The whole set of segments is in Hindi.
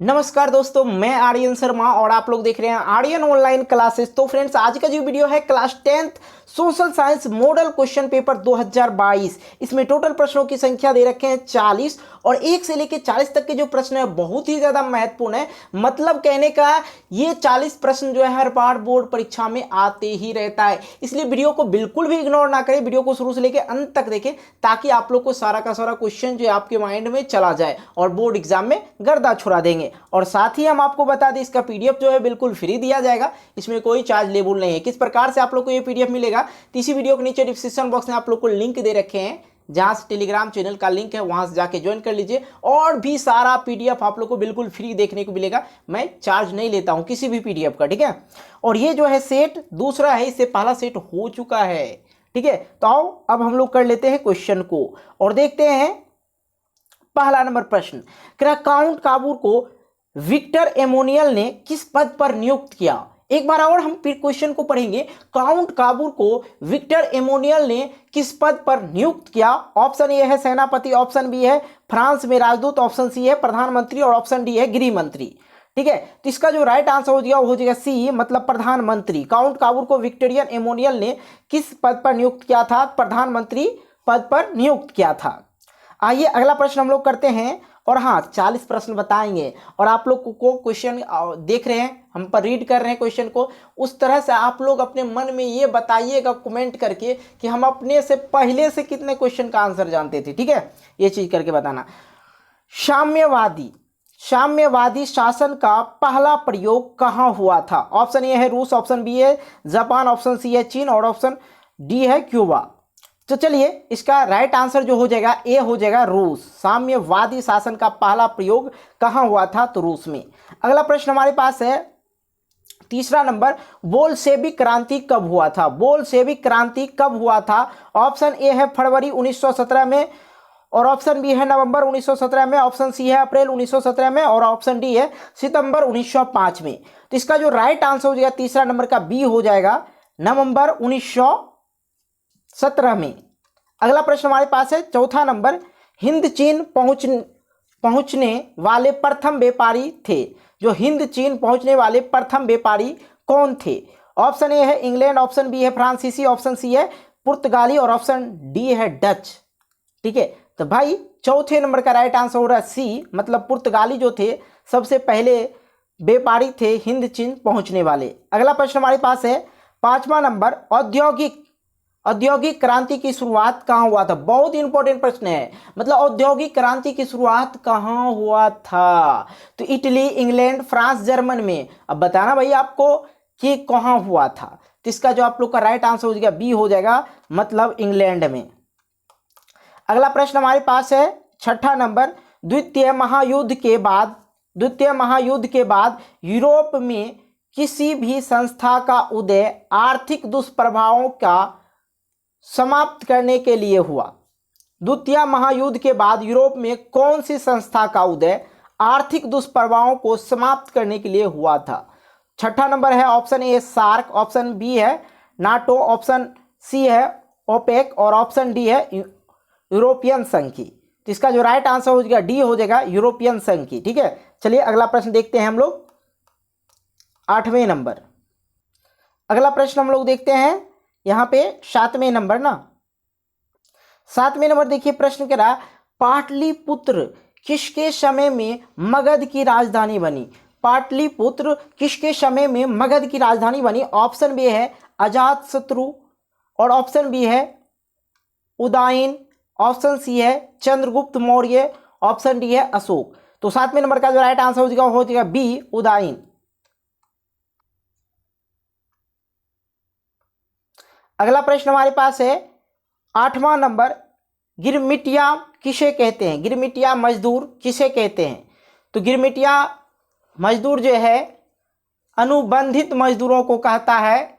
नमस्कार दोस्तों, मैं आर्यन शर्मा और आप लोग देख रहे हैं आर्यन ऑनलाइन क्लासेस। तो फ्रेंड्स, आज का जो वीडियो है class 10th social science model question paper 2022। इसमें टोटल प्रश्नों की संख्या दे रखे हैं 40 और 1 से लेकर 40 तक के जो प्रश्न है बहुत ही ज़्यादा महत्वपूर्ण है। मतलब कहने का ये 40 प्रश्न जो है हर बार बोर्ड परीक्षा में आते ही रहता है, इसलिए वीडियो को बिल्कुल भी इग्नोर ना करें। वीडियो को शुरू से लेकर अंत तक देखें ताकि आप लोग को सारा का सारा क्वेश्चन जो है आपके माइंड में चला जाए और बोर्ड एग्जाम में गर्दा छुड़ा देंगे। और साथ ही हम आपको बता दें, इसका पीडीएफ जो है बिल्कुल फ्री दिया जाएगा, इसमें कोई चार्ज लेबल नहीं है। किस प्रकार से आप लोग को ये पीडीएफ मिलेगा, तो इसी वीडियो के नीचे डिस्क्रिप्शन बॉक्स में आप लोग को लिंक दे रखे हैं, जहां से टेलीग्राम चैनल का लिंक है, वहां से जाके ज्वाइन कर लीजिए। और भी सारा पीडीएफ आप लोग को बिल्कुल फ्री देखने को मिलेगा। मैं चार्ज नहीं लेता हूं किसी भी पीडीएफ का, ठीक है। और ये जो है सेट दूसरा है, इससे पहला सेट हो चुका है, ठीक है। तो आओ अब हम लोग कर लेते हैं क्वेश्चन को और देखते हैं पहला नंबर प्रश्न। काउंट काबूर को विक्टर एमोनियल ने किस पद पर नियुक्त किया। एक बार और हम फिर क्वेश्चन को पढ़ेंगे। काउंट काबूर को विक्टर एमोनियल ने किस पद पर नियुक्त किया। ऑप्शन ए है सेनापति, ऑप्शन बी है फ्रांस में राजदूत, ऑप्शन सी है प्रधानमंत्री और ऑप्शन डी है गृह मंत्री, ठीक है। तो इसका जो राइट आंसर हो जाएगा सी, मतलब प्रधानमंत्री। काउंट काबूर को विक्टोरियन एमोनियल ने किस पद पर नियुक्त किया था, प्रधानमंत्री पद पर नियुक्त किया था। आइए अगला प्रश्न हम लोग करते हैं। और हाँ, 40 प्रश्न बताएंगे और आप लोग को क्वेश्चन देख रहे हैं, हम पर रीड कर रहे हैं क्वेश्चन को, उस तरह से आप लोग अपने मन में ये बताइएगा कमेंट करके कि हम अपने से पहले से कितने क्वेश्चन का आंसर जानते थे, ठीक है। ये चीज करके बताना। साम्यवादी शासन का पहला प्रयोग कहाँ हुआ था। ऑप्शन ए है रूस, ऑप्शन बी है जापान, ऑप्शन सी है चीन और ऑप्शन डी है क्यूबा। तो चलिए इसका राइट आंसर जो हो जाएगा ए हो जाएगा रूस। साम्यवादी शासन का पहला प्रयोग कहाँ हुआ था, तो रूस में। अगला प्रश्न हमारे पास है तीसरा नंबर। बोल्शेविक क्रांति कब हुआ था। बोल्शेविक क्रांति कब हुआ था। ऑप्शन ए है फरवरी 1917 में और ऑप्शन बी है नवंबर 1917 में, ऑप्शन सी है अप्रैल 1917 में और ऑप्शन डी है सितंबर 1905 में। तो इसका जो राइट आंसर हो जाएगा तीसरा नंबर का बी हो जाएगा नवंबर 1917 में। अगला प्रश्न हमारे पास है चौथा नंबर। हिंद चीन पहुंचने वाले प्रथम व्यापारी थे। जो हिंद चीन पहुंचने वाले प्रथम व्यापारी कौन थे। ऑप्शन ए है इंग्लैंड, ऑप्शन बी है फ्रांसीसी, ऑप्शन सी है पुर्तगाली और ऑप्शन डी है डच, ठीक है। तो भाई चौथे नंबर का राइट आंसर हो रहा है सी, मतलब पुर्तगाली जो थे सबसे पहले व्यापारी थे हिंद चीन पहुंचने वाले। अगला प्रश्न हमारे पास है पांचवा नंबर। औद्योगिक क्रांति की शुरुआत कहाँ हुआ था। बहुत इंपॉर्टेंट प्रश्न है, मतलब औद्योगिक क्रांति की शुरुआत कहाँ हुआ था। तो इटली, इंग्लैंड, फ्रांस, जर्मन में। अब बताना भाई आपको कि कहाँ हुआ था। तो इसका जो आप लोग का राइट आंसर हो जाएगा बी हो जाएगा, मतलब इंग्लैंड में। अगला प्रश्न हमारे पास है छठा नंबर। द्वितीय महायुद्ध के बाद यूरोप में किसी भी संस्था का उदय आर्थिक दुष्प्रभावों का समाप्त करने के लिए हुआ। द्वितीय महायुद्ध के बाद यूरोप में कौन सी संस्था का उदय आर्थिक दुष्प्रभावों को समाप्त करने के लिए हुआ था। छठा नंबर है option A SAARC, option B है नाटो, ऑप्शन सी है ओपेक और ऑप्शन डी है यूरोपियन संघ की। तो इसका जो राइट आंसर हो जाएगा डी हो जाएगा यूरोपियन संघ की, ठीक है। चलिए अगला प्रश्न देखते हैं हम लोग 8वें नंबर। अगला प्रश्न हम लोग देखते हैं यहाँ पे 7वें नंबर ना। 7वें नंबर देखिए, प्रश्न कह रहा पाटलिपुत्र किसके समय में मगध की राजधानी बनी। पाटलिपुत्र किसके समय में मगध की राजधानी बनी। ऑप्शन बी है अजातशत्रु और ऑप्शन बी है उदयन, ऑप्शन सी है चंद्रगुप्त मौर्य, ऑप्शन डी है अशोक। तो 7वें नंबर का जो राइट आंसर हो जाएगा बी उदयन। अगला प्रश्न हमारे पास है 8वां नंबर। गिरमिटिया किसे कहते हैं। गिरमिटिया मजदूर किसे कहते हैं। तो गिरमिटिया मजदूर जो है अनुबंधित मजदूरों को कहता है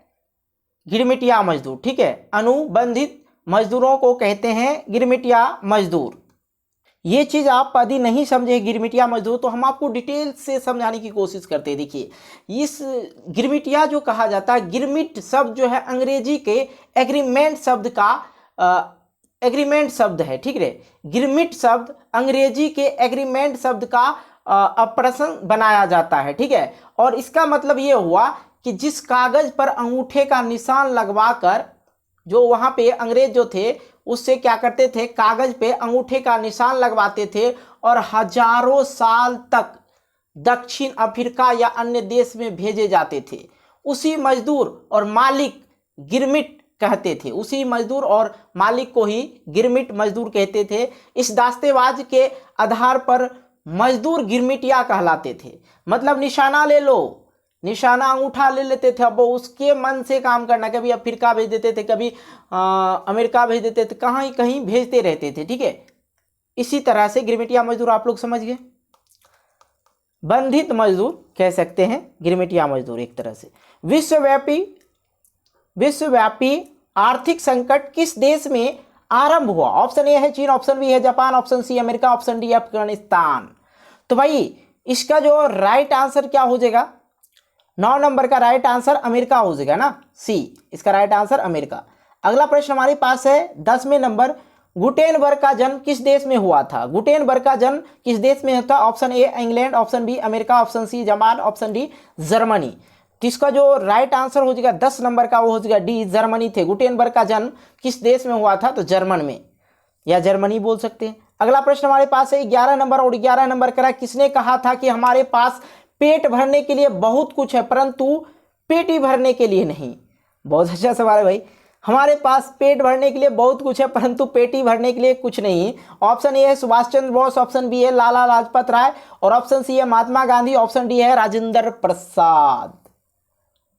गिरमिटिया मजदूर, ठीक है। अनुबंधित मजदूरों को कहते हैं गिरमिटिया मजदूर। ये चीज़ आप यदि नहीं समझे गिरमिटिया मजदूर, तो हम आपको डिटेल से समझाने की कोशिश करते हैं। देखिए इस गिरमिटिया जो कहा जाता है, गिरमिट शब्द जो है अंग्रेजी के एग्रीमेंट शब्द का एग्रीमेंट शब्द है, ठीक है। गिरमिट शब्द अंग्रेजी के एग्रीमेंट शब्द का अप्रसन्न बनाया जाता है, ठीक है। और इसका मतलब ये हुआ कि जिस कागज पर अंगूठे का निशान लगवाकर, जो वहां पे अंग्रेज जो थे उससे क्या करते थे, कागज पे अंगूठे का निशान लगवाते थे और हजारों साल तक दक्षिण अफ्रीका या अन्य देश में भेजे जाते थे। उसी मजदूर और मालिक गिरमिट कहते थे, उसी मजदूर और मालिक को ही गिरमिट मजदूर कहते थे। इस दास्तेबाज के आधार पर मजदूर गिरमिटिया कहलाते थे। मतलब निशाना ले लो, निशाना अंगूठा ले लेते थे, अब वो उसके मन से काम करना, कभी अफ्रीका भेज देते थे, कभी अमेरिका भेज देते थे, कहीं कहीं भेजते रहते थे, ठीक है। इसी तरह से गिरमिटिया मजदूर आप लोग समझ गए। बंधित मजदूर कह सकते हैं गिरमिटिया मजदूर एक तरह से। विश्वव्यापी आर्थिक संकट किस देश में आरंभ हुआ? ऑप्शन ए है चीन, ऑप्शन बी है Japan, option C America, option D Afghanistan. तो भाई इसका जो राइट आंसर क्या हो जाएगा? 9 नंबर का राइट आंसर अमेरिका हो जाएगा ना, सी, इसका राइट आंसर अमेरिका। अगला प्रश्न हमारे पास है 10वें नंबर, गुटेनबर्ग का जन्म किस देश में हुआ था? गुटेनबर्ग का जन्म किस देश में होता? Option A England, option B America, option C Japan, option D Germany. तो इसका जो राइट आंसर हो जाएगा 10 नंबर का, वो हो जाएगा डी, जर्मनी थे। गुटेनबर्ग का जन्म किस देश में हुआ था? तो जर्मन में, या जर्मनी बोल सकते हैं। अगला प्रश्न हमारे पास है 11 नंबर, और 11 नंबर का किसने कहा था कि हमारे पास पेट भरने के लिए बहुत कुछ है परंतु पेटी भरने के लिए नहीं? बहुत अच्छा सवाल है भाई। हमारे पास पेट भरने के लिए बहुत कुछ है परंतु पेटी भरने के लिए कुछ नहीं। ऑप्शन ए है सुभाष चंद्र बोस, ऑप्शन बी है लाला लाजपत राय, और ऑप्शन सी है महात्मा गांधी, ऑप्शन डी है राजेंद्र प्रसाद,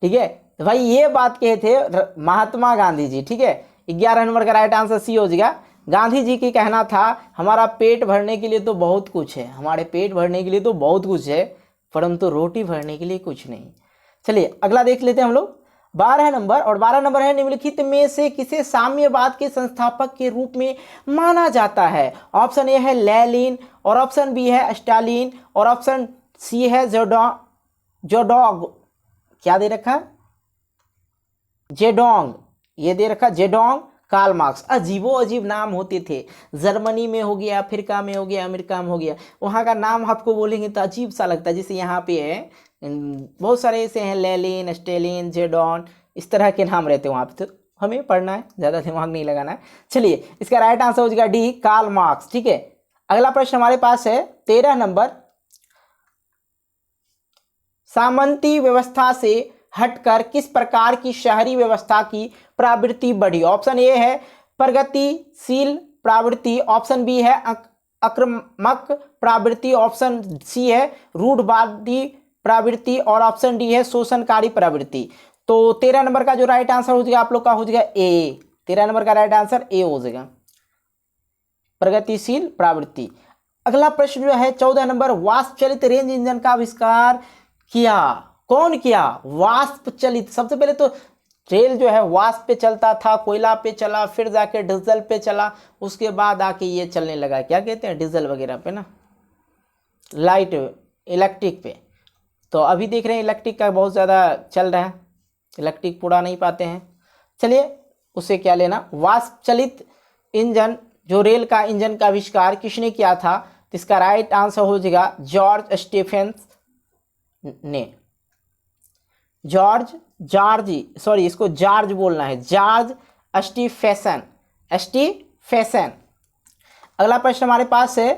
ठीक है। तो भाई ये बात कहे थे महात्मा गांधी जी, ठीक है। 11 नंबर का राइट आंसर सी हो जाएगा। गांधी जी की कहना था हमारा पेट भरने के लिए तो बहुत कुछ है, हमारे पेट भरने के लिए तो बहुत कुछ है परंतु रोटी भरने के लिए कुछ नहीं। चलिए अगला देख लेते हैं हम लोग 12 नंबर, और 12 नंबर है निम्नलिखित में से किसे साम्यवाद के संस्थापक के रूप में माना जाता है? ऑप्शन ए है लेनिन, और ऑप्शन बी है स्टालिन, और ऑप्शन सी है जोडोंग, क्या दे रखा? जेडोंग, ये दे रखा जेडोंग, कार्ल मार्क्स। अजीबो अजीब नाम होते थे, जर्मनी में हो गया, अफ्रीका में हो गया, अमेरिका में हो गया, वहाँ का नाम आपको बोलेंगे तो अजीब सा लगता है। जैसे यहाँ पे है बहुत सारे ऐसे हैं, लेनिन, स्टेलिन, जेडॉन, इस तरह के नाम रहते हैं वहाँ पे। तो हमें पढ़ना है, ज़्यादा दिमाग नहीं लगाना है। चलिए इसका राइट आंसर हो जाएगा डी, कार्ल मार्क्स, ठीक है। अगला प्रश्न हमारे पास है 13 नंबर, सामंती व्यवस्था से हटकर किस प्रकार की शहरी व्यवस्था की प्रवृत्ति बढ़ी? ऑप्शन ए है प्रगतिशील प्रवृत्ति, ऑप्शन बी है आक्रामक प्रवृत्ति, ऑप्शन सी है रूढ़वादी प्रवृत्ति, और ऑप्शन डी है शोषणकारी प्रवृत्ति। तो 13 नंबर का जो राइट आंसर हो जाएगा आप लोग का हो जाएगा ए। 13 नंबर का राइट आंसर ए हो जाएगा, प्रगतिशील प्रवृत्ति। अगला प्रश्न जो है 14 नंबर, वाष्प चलित रेंज इंजन का आविष्कार किया? कौन किया? वाष्प चलित। सबसे पहले तो रेल जो है वाष्प पे चलता था, कोयला पे चला, फिर जाके डीजल पे चला, उसके बाद आके ये चलने लगा, क्या कहते हैं, डीजल वगैरह पे ना, लाइट इलेक्ट्रिक पे। तो अभी देख रहे हैं इलेक्ट्रिक का बहुत ज़्यादा चल रहा है, इलेक्ट्रिक पूरा नहीं पाते हैं। चलिए उससे क्या लेना। वाष्प चलित इंजन, जो रेल का इंजन का आविष्कार किसने किया था? तो इसका राइट आंसर हो जाएगा जॉर्ज स्टीफेंस ने। इसको जॉर्ज बोलना है, जॉर्ज स्टीफेसन। अगला प्रश्न हमारे पास है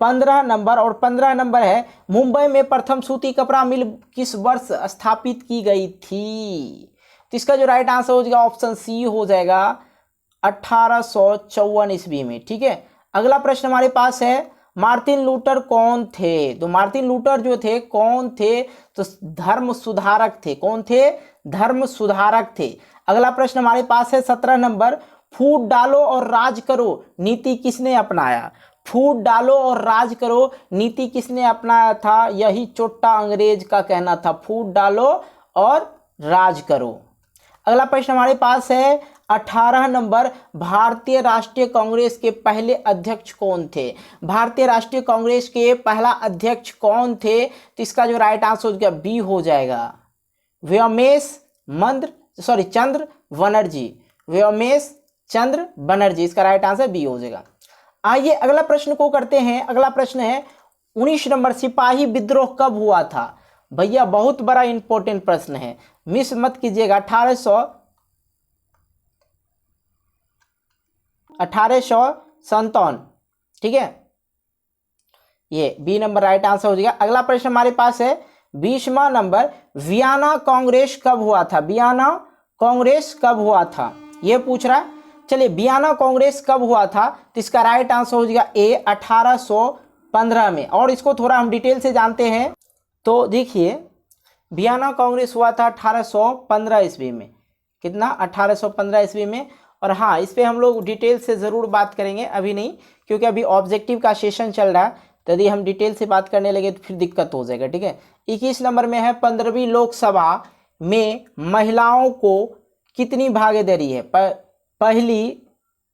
15 नंबर, और 15 नंबर है मुंबई में प्रथम सूती कपड़ा मिल किस वर्ष स्थापित की गई थी? तो इसका जो राइट आंसर हो जाएगा ऑप्शन सी हो जाएगा 1854 ईस्वी में, ठीक है। अगला प्रश्न हमारे पास है मार्टिन लूथर कौन थे? तो मार्टिन लूथर जो थे कौन थे? तो धर्म सुधारक थे। कौन थे? धर्म सुधारक थे। अगला प्रश्न हमारे पास है 17 नंबर, फूट डालो और राज करो नीति किसने अपनाया? फूट डालो और राज करो नीति किसने अपनाया था? यही चोट्टा अंग्रेज का कहना था, फूट डालो और राज करो। अगला प्रश्न हमारे पास है 18 नंबर, भारतीय राष्ट्रीय कांग्रेस के पहले अध्यक्ष कौन थे? भारतीय राष्ट्रीय कांग्रेस के पहला अध्यक्ष कौन थे? तो इसका जो राइट आंसर हो जाएगा बी हो जाएगा, चंद्र बनर्जी। व्योमेश चंद्र बनर्जी, इसका राइट आंसर बी हो जाएगा। आइए अगला प्रश्न को करते हैं। अगला प्रश्न है 19 नंबर, सिपाही विद्रोह कब हुआ था? भैया बहुत बड़ा इंपॉर्टेंट प्रश्न है, मिस मत कीजिएगा। 1857, ठीक है, ये बी नंबर राइट आंसर हो जाएगा। अगला प्रश्न हमारे पास है 20वां नंबर, वियना कांग्रेस कब हुआ था? वियना कांग्रेस कब हुआ था, ये पूछ रहा है। चलिए, वियना कांग्रेस कब हुआ था, तो इसका राइट आंसर हो जाएगा ए 1815 में। और इसको थोड़ा हम डिटेल से जानते हैं। तो देखिए, वियना कांग्रेस हुआ था 1815 ईस्वी में। कितना? 1815 ईस्वी में। और हाँ, इस पर हम लोग डिटेल से ज़रूर बात करेंगे, अभी नहीं, क्योंकि अभी ऑब्जेक्टिव का सेशन चल रहा है, तो यदि हम डिटेल से बात करने लगे तो फिर दिक्कत हो जाएगा, ठीक है। 21 नंबर में है, 15वीं लोकसभा में महिलाओं को कितनी भागीदारी है? पहली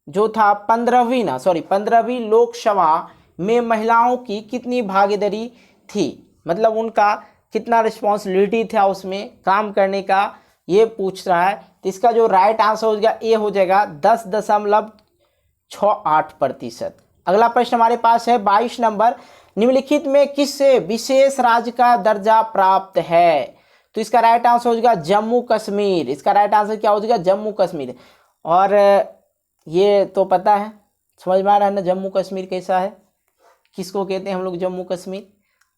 जो था 15वीं लोकसभा में महिलाओं की कितनी भागीदारी थी, मतलब उनका कितना रिस्पॉन्सिबिलिटी था उसमें काम करने का, ये पूछ रहा है। तो इसका जो राइट आंसर हो जाएगा ए हो जाएगा 10.68%। अगला प्रश्न हमारे पास है 22 नंबर, निम्नलिखित में किस विशेष राज्य का दर्जा प्राप्त है? तो इसका राइट आंसर हो जाएगा जम्मू कश्मीर। इसका राइट आंसर क्या हो जाएगा? जम्मू कश्मीर। और ये तो पता है, समझ में आ रहा है ना, जम्मू कश्मीर कैसा है, किसको कहते हैं हम लोग जम्मू कश्मीर।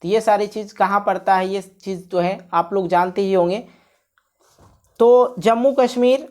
तो ये सारी चीज़ कहाँ पड़ता है, ये चीज़ जो है आप लोग जानते ही होंगे। तो जम्मू कश्मीर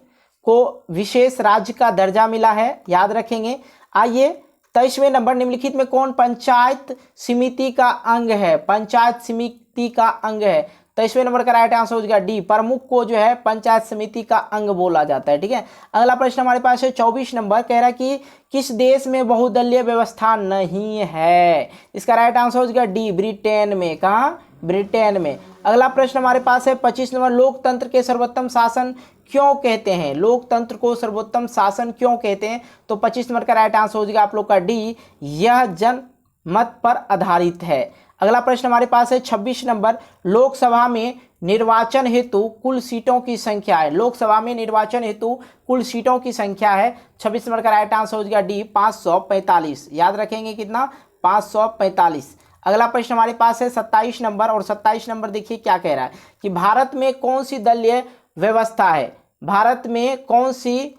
को विशेष राज्य का दर्जा मिला है, याद रखेंगे। आइए 23वें नंबर, निम्नलिखित में कौन पंचायत समिति का अंग है? पंचायत समिति का अंग है। 23वें नंबर का राइट आंसर हो जाएगा डी, प्रमुख को जो है पंचायत समिति का अंग बोला जाता है, ठीक है। अगला प्रश्न हमारे पास है 24 नंबर, कह रहा है कि किस देश में बहुदलीय व्यवस्था नहीं है? इसका राइट आंसर हो जाएगा डी, ब्रिटेन में। कहाँ? ब्रिटेन में। अगला प्रश्न हमारे पास है 25 नंबर, लोकतंत्र के सर्वोत्तम शासन क्यों कहते हैं? लोकतंत्र को सर्वोत्तम शासन क्यों कहते हैं? तो 25 नंबर का राइट आंसर हो जाएगा आप लोग का डी, यह जनमत पर आधारित है। अगला प्रश्न हमारे पास है 26 नंबर, लोकसभा में निर्वाचन हेतु कुल सीटों की संख्या है। लोकसभा में निर्वाचन हेतु कुल सीटों की संख्या है 26 नंबर का राइट आंसर हो जाएगा डी, 545। याद रखेंगे कितना? 545। अगला प्रश्न हमारे पास है 27 नंबर, और 27 नंबर देखिए क्या कह रहा है कि भारत में कौन सी दलीय व्यवस्था है? भारत में कौन सी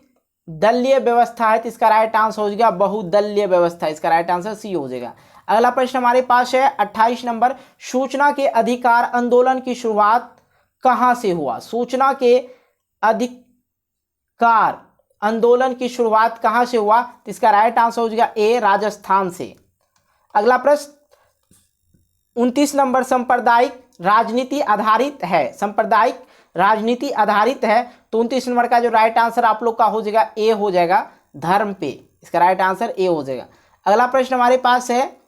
दलीय व्यवस्था है? तो इसका राइट आंसर हो जाएगा बहुदलीय व्यवस्था। इसका राइट आंसर सी हो जाएगा। अगला प्रश्न हमारे पास है 28 नंबर, सूचना के अधिकार आंदोलन की शुरुआत कहां से हुआ? सूचना के अधिकार आंदोलन की शुरुआत कहां से हुआ? तो इसका राइट आंसर हो जाएगा ए, राजस्थान से। अगला प्रश्न 29 नंबर, सांप्रदायिक राजनीति आधारित है। सांप्रदायिक राजनीति आधारित है, तो 29 नंबर का जो राइट आंसर आप लोग का हो जाएगा ए हो जाएगा, धर्म पे। इसका राइट आंसर ए हो जाएगा। अगला प्रश्न हमारे पास है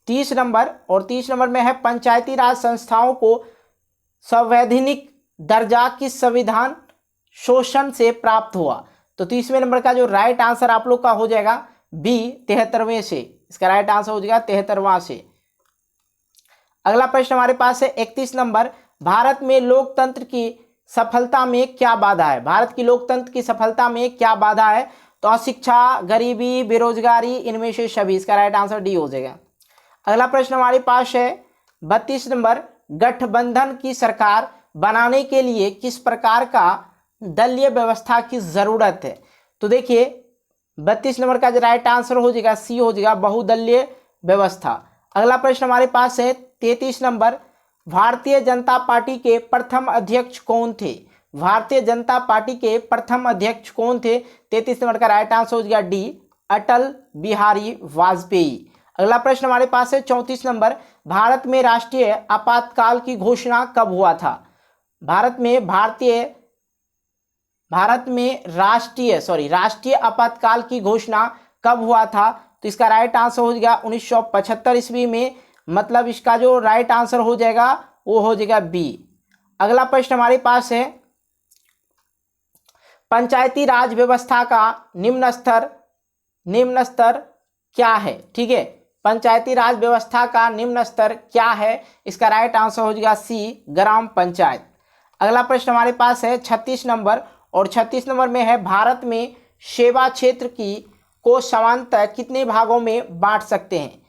30 नंबर, और 30 नंबर में है पंचायती राज संस्थाओं को संवैधानिक दर्जा किस संविधान शोषण से प्राप्त हुआ? तो 30वें नंबर का जो राइट आंसर आप लोग का हो जाएगा बी, 73वें से। इसका राइट आंसर हो जाएगा 73वां से। अगला प्रश्न हमारे पास है 31 नंबर, भारत में लोकतंत्र की सफलता में क्या बाधा है? भारत की लोकतंत्र की सफलता में क्या बाधा है? तो अशिक्षा, गरीबी, बेरोजगारी, इनमें से सभी। इसका राइट आंसर डी हो जाएगा। अगला प्रश्न हमारे पास है 32 नंबर, गठबंधन की सरकार बनाने के लिए किस प्रकार का दलीय व्यवस्था की जरूरत है? तो देखिए 32 नंबर का जो राइट आंसर हो जाएगा सी हो जाएगा, बहुदलीय व्यवस्था। अगला प्रश्न हमारे पास है 33 नंबर, भारतीय जनता पार्टी के प्रथम अध्यक्ष कौन थे? भारतीय जनता पार्टी के प्रथम अध्यक्ष कौन थे? 33 नंबर का राइट आंसर हो जाएगा डी, अटल बिहारी वाजपेयी। अगला प्रश्न हमारे पास है 34 नंबर, भारत में राष्ट्रीय आपातकाल की घोषणा कब हुआ था? भारत में राष्ट्रीय आपातकाल की घोषणा कब हुआ था? तो इसका राइट आंसर हो जाएगा 1975 ईस्वी में, मतलब इसका जो राइट आंसर हो जाएगा वो हो जाएगा बी। अगला प्रश्न हमारे पास है पंचायती राज व्यवस्था का निम्न स्तर क्या है? ठीक है, पंचायती राज व्यवस्था का निम्न स्तर क्या है? इसका राइट आंसर हो जाएगा सी, ग्राम पंचायत। अगला प्रश्न हमारे पास है 36 नंबर, और 36 नंबर में है भारत में सेवा क्षेत्र को समानतः कितने भागों में बांट सकते हैं?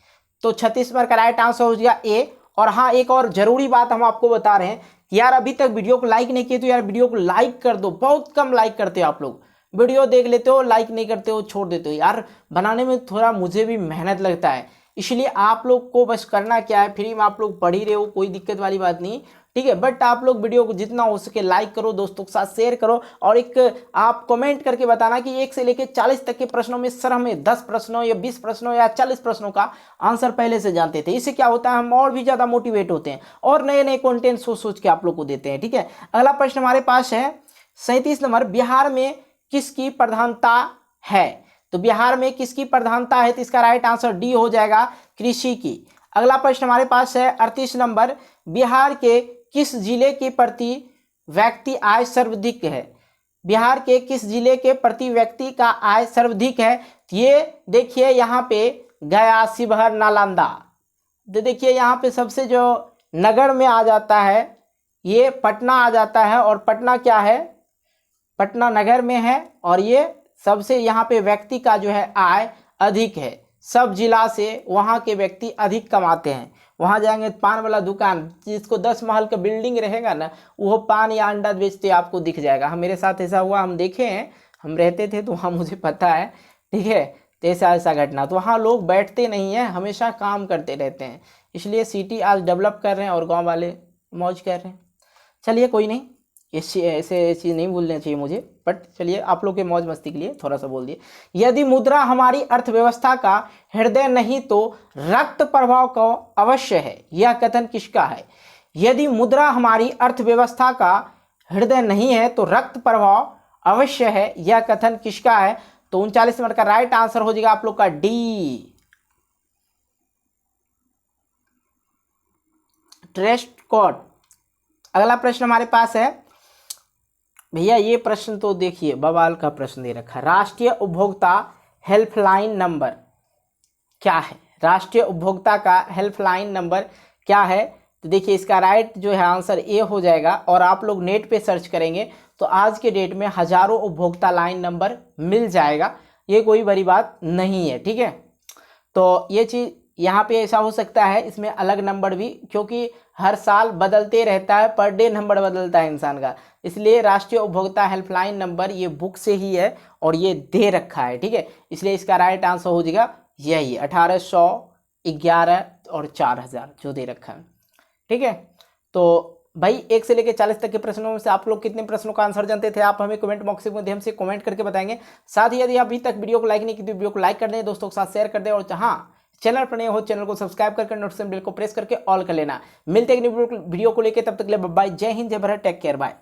तो 36 नंबर का राइट आंसर हो जाएगा ए। और हाँ, एक और जरूरी बात हम आपको बता रहे हैं कि यार अभी तक वीडियो को लाइक नहीं किए तो यार वीडियो को लाइक कर दो। बहुत कम लाइक करते हो आप लोग, वीडियो देख लेते हो, लाइक नहीं करते हो, छोड़ देते हो। यार बनाने में थोड़ा मुझे भी मेहनत लगता है, इसलिए आप लोग को बस करना क्या है, फ्री में आप लोग पढ़ ही रहे हो, कोई दिक्कत वाली बात नहीं, ठीक है। बट आप लोग वीडियो को जितना हो सके लाइक करो, दोस्तों के साथ शेयर करो, और एक आप कमेंट करके बताना कि 1 से लेकर 40 तक के प्रश्नों में सर हमें 10 प्रश्नों या 20 प्रश्नों या 40 प्रश्नों का आंसर पहले से जानते थे। इससे क्या होता है, हम और भी ज़्यादा मोटिवेट होते हैं और नए नए कंटेंट सोच सोच के आप लोग को देते हैं, ठीक है। अगला प्रश्न हमारे पास है 37 नंबर, बिहार में किसकी प्रधानता है? तो बिहार में किसकी प्रधानता है? तो इसका राइट आंसर डी हो जाएगा, कृषि की। अगला प्रश्न हमारे पास है 38 नंबर, बिहार के किस जिले के प्रति व्यक्ति आय सर्वाधिक है? बिहार के किस जिले के प्रति व्यक्ति का आय सर्वाधिक है? ये देखिए यहाँ पे गया, शिवहर, नालंदा। तो देखिए यहाँ पे सबसे जो नगर में आ जाता है ये पटना आ जाता है, और पटना क्या है, पटना नगर में है, और ये सबसे यहाँ पे व्यक्ति का जो है आय अधिक है। सब जिला से वहाँ के व्यक्ति अधिक कमाते हैं। वहाँ जाएंगे पान वाला दुकान, जिसको 10 महल का बिल्डिंग रहेगा ना, वो पान या अंडा बेचते आपको दिख जाएगा। हम मेरे साथ ऐसा हुआ, हम देखे हैं, हम रहते थे तो वहाँ मुझे पता है, ठीक है। तो ऐसा घटना, तो वहाँ लोग बैठते नहीं हैं, हमेशा काम करते रहते हैं। इसलिए सिटी आज डेवलप कर रहे हैं और गाँव वाले मौज कर रहे हैं। चलिए कोई नहीं, ऐसे चीज़ नहीं भूलना चाहिए मुझे, बट चलिए आप लोग के मौज मस्ती के लिए थोड़ा सा बोल दिए। यदि मुद्रा हमारी अर्थव्यवस्था का हृदय नहीं तो रक्त प्रवाह का अवश्य है, यह कथन किसका है? यदि मुद्रा हमारी अर्थव्यवस्था का हृदय नहीं है तो रक्त प्रवाह अवश्य है, यह कथन किसका है? तो 39 नंबर का राइट आंसर हो जाएगा आप लोग का डी, ट्रस्ट कोड। अगला प्रश्न हमारे पास है भैया, ये प्रश्न तो देखिए बवाल का प्रश्न दे रखा है। राष्ट्रीय उपभोक्ता हेल्पलाइन नंबर क्या है? राष्ट्रीय उपभोक्ता का हेल्पलाइन नंबर क्या है? तो देखिए इसका राइट जो है आंसर ए हो जाएगा। और आप लोग नेट पे सर्च करेंगे तो आज के डेट में हजारों उपभोक्ता लाइन नंबर मिल जाएगा, ये कोई बड़ी बात नहीं है, ठीक है। तो ये चीज़ यहाँ पे ऐसा हो सकता है, इसमें अलग नंबर भी, क्योंकि हर साल बदलते रहता है, पर डे नंबर बदलता है इंसान का, इसलिए राष्ट्रीय उपभोक्ता हेल्पलाइन नंबर ये बुक से ही है और ये दे रखा है, ठीक है। इसलिए इसका राइट आंसर हो जाएगा यही 1811 और 4000 जो दे रखा है, ठीक है। तो भाई 1 से लेकर 40 तक के प्रश्नों में से आप लोग कितने प्रश्नों का आंसर जानते थे, आप हमें कमेंट बॉक्स के माध्यम से कमेंट करके बताएंगे। साथ ही यदि अभी तक वीडियो को लाइक नहीं की तो वीडियो को लाइक कर दें, दोस्तों के साथ शेयर कर दें, और हाँ चैनल पर नए हो चैनल को सब्सक्राइब करके नोटिफिकेशन बेल को प्रेस करके ऑल कर लेना। मिलते हैं वीडियो को लेकर, तब तक के लिए बाय, जय हिंद, जय भारत, टेक केयर, बाय।